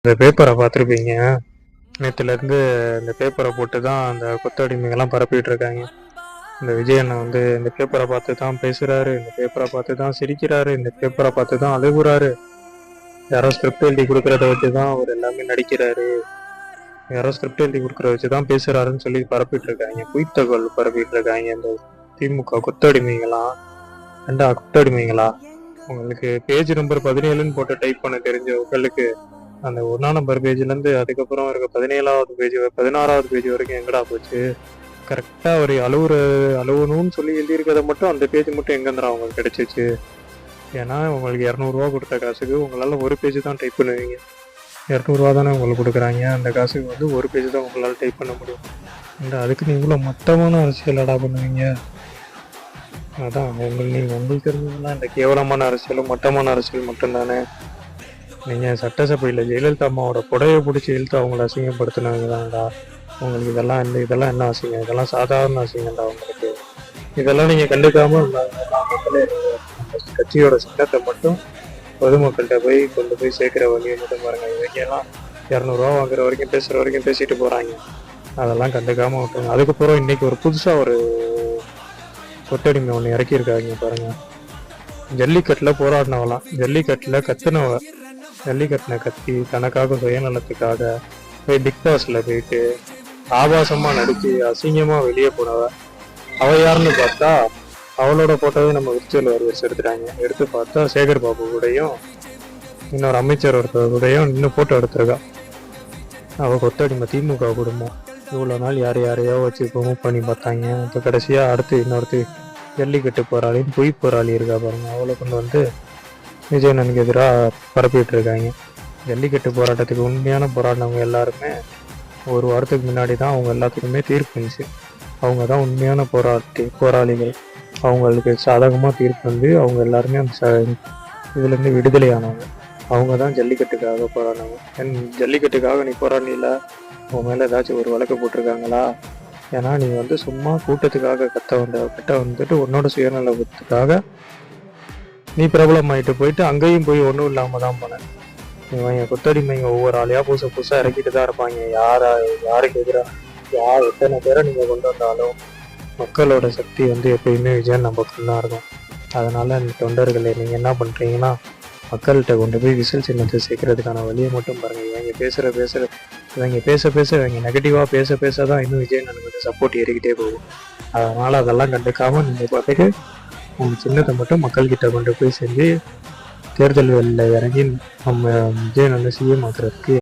இந்த பேப்பரை பார்த்துருப்பீங்க. நேற்றுலேருந்து இந்த பேப்பரை போட்டு தான் அந்த கொத்தடிமைகள்லாம் பரப்பிட்டு இருக்காங்க. இந்த விஜய் அண்ணன் வந்து இந்த பேப்பரை பார்த்து தான் பேசுகிறாரு, இந்த பேப்பரை பார்த்து தான் சிரிக்கிறாரு, இந்த பேப்பரை பார்த்து தான் அழுகுறாரு, யாரோ ஸ்கிரிப்ட் எழுதி கொடுக்குறத வச்சு தான் அவர் எல்லாமே நடிக்கிறாரு, யாரோ ஸ்கிரிப்ட் எழுதி கொடுக்குறத வச்சு தான் பேசுகிறாருன்னு சொல்லி பரப்பிட்டு இருக்காங்க. பொய் தகவல் பரப்பிட்டு இருக்காங்க இந்த திமுக கொத்தடிமைகளாம். ரெண்டா கொத்தடிமைகளா? உங்களுக்கு பேஜ் நம்பர் 17ன்னு போட்டு டைப் பண்ண தெரிஞ்ச உங்களுக்கு அந்த 1ஆம் நம்பர் பேஜ்லேருந்து அதுக்கப்புறம் இருக்க 17வது பேஜ் 16வது பேஜ் வரைக்கும் எங்கடா போச்சு? கரெக்டாக ஒரு அழுவணும்னு சொல்லி எழுதியிருக்கிறத மட்டும் அந்த பேஜ் மட்டும் எங்கேருந்துடா உங்களுக்கு கிடைச்சிச்சு? ஏன்னா உங்களுக்கு 200 கொடுத்த காசுக்கு உங்களால் ஒரு பேஜ் தான் டைப் பண்ணுவீங்க. 200 தானே உங்களுக்கு கொடுக்குறாங்க. அந்த காசுக்கு வந்து ஒரு பேஜ் தான் உங்களால் டைப் பண்ண முடியும். இந்த அதுக்கு நீ இவ்வளோ மொத்தமான அரசியலடா பண்ணுவீங்க? அதான் உங்களுக்கு தெரிஞ்சதுன்னா இந்த கேவலமான அரசியலும் மட்டமான அரசியல் மட்டும்தானே. நீங்கள் சட்டசபையில் ஜெயலலிதா அம்மாவோட புடையை பிடிச்சி இழுத்து அவங்கள அசிங்கப்படுத்தினாங்கதான்டா. உங்களுக்கு இதெல்லாம் என்ன அசிங்கம்? இதெல்லாம் சாதாரண அசிங்கம்டா உங்களுக்கு. இதெல்லாம் நீங்கள் கண்டுக்காமல் கட்சியோட சின்னத்தை மட்டும் பொதுமக்கள்கிட்ட கொண்டு போய் சேர்க்குற வழியை மட்டும் பாருங்க. இவங்கெல்லாம் 200 வாங்குற வரைக்கும் பேசுகிற வரைக்கும் பேசிட்டு போகிறாங்க. அதெல்லாம் கண்டுக்காமல் விட்டுருங்க. அதுக்கப்புறம் இன்னைக்கு ஒரு புதுசாக ஒரு கொத்தடிமை ஒன்று இறக்கியிருக்காங்க பாருங்கள். ஜல்லிக்கட்டில் போராடினவலாம், ஜல்லிக்கட்டில் கத்துனவ, ஜல்லிக்கட்டின கத்தி தனக்காக சுயநலத்துக்காக போய் பிக் பாஸில் போயிட்டு ஆபாசமாக நடித்து அசிங்கமாக வெளியே போனவ. அவள் யாருன்னு பார்த்தா அவளோட போட்டோவே நம்ம விர்ச்சுவல் வாரியர்ஸ் எடுத்துட்டாங்க. எடுத்து பார்த்தா சேகர் பாபு கூடயும் இன்னொரு அமைச்சர் ஒருத்தர் கூடயும் இன்னும் போட்டோ எடுத்திருக்கா. அவள் கொத்தடிமை திமுக குடும்பம். இவ்வளோ நாள் யாரையோ வச்சு மூவ் பண்ணி பார்த்தாங்க. இப்போ கடைசியாக அடுத்து இன்னொருத்தர் ஜல்லிக்கட்டு போராளின்னு பொய் போராளி இருக்கா பாருங்க. அவளை கொண்டு வந்து விஜயண்ணனுக்கு எதிராக பரப்பிட்டு இருக்காங்க. ஜல்லிக்கட்டு போராட்டத்துக்கு உண்மையான போராடினவங்க எல்லாருமே ஒரு வாரத்துக்கு முன்னாடி தான் அவங்க எல்லாத்துக்குமே தீர்ப்பு இருந்துச்சு. அவங்க தான் உண்மையான போராளிகள். அவங்களுக்கு சாதகமாக தீர்ப்பு வந்து அவங்க எல்லாருமே அந்த இதுலேருந்து விடுதலையானவங்க. அவங்க தான் ஜல்லிக்கட்டுக்காக போராடினவங்க. ஜல்லிக்கட்டுக்காக நீ போராடினில, உன் மேலே ஏதாச்சும் ஒரு வழக்கு போட்டிருக்காங்களா? ஏன்னா நீ வந்து சும்மா கூட்டத்துக்காக கட்ட வந்துட்டு உன்னோட சுயநலத்துக்காக நீ பிரபலமாயிட்டு போயிட்டு அங்கேயும் போய் ஒன்றும் இல்லாமல் தான் போனேன். இவங்க கொத்தடிமைங்க ஒவ்வொரு ஆளையாக புதுசாக இறக்கிட்டு தான் இருப்பாங்க. யாருக்கு எதிராக எத்தனை பேரை நீங்கள் கொண்டு வந்தாலும் மக்களோட சக்தி வந்து எப்பயுமே விஜயன் நம்ம தான் இருக்கும். அதனால் இந்த தொண்டர்களை நீங்கள் என்ன பண்ணுறீங்கன்னா மக்கள்கிட்ட கொண்டு போய் விசில் சின்னத்தை சேர்க்கறதுக்கான வழியை மட்டும் பாருங்கள். இவங்க பேச இவங்க நெகட்டிவாக பேச தான் இன்னும் விஜயன் வந்து சப்போர்ட் ஏறிக்கிட்டே போகும். அதனால் அதெல்லாம் கண்டுக்காமல் நீங்கள் பார்த்துட்டு உங்கள் சின்னத்தை மட்டும் மக்கள்கிட்ட கொண்டு போய் செஞ்சு தேர்தல்களில் இறங்கி நம்ம விஜயன் வந்து சிஎம் ஆக்குறதுக்கு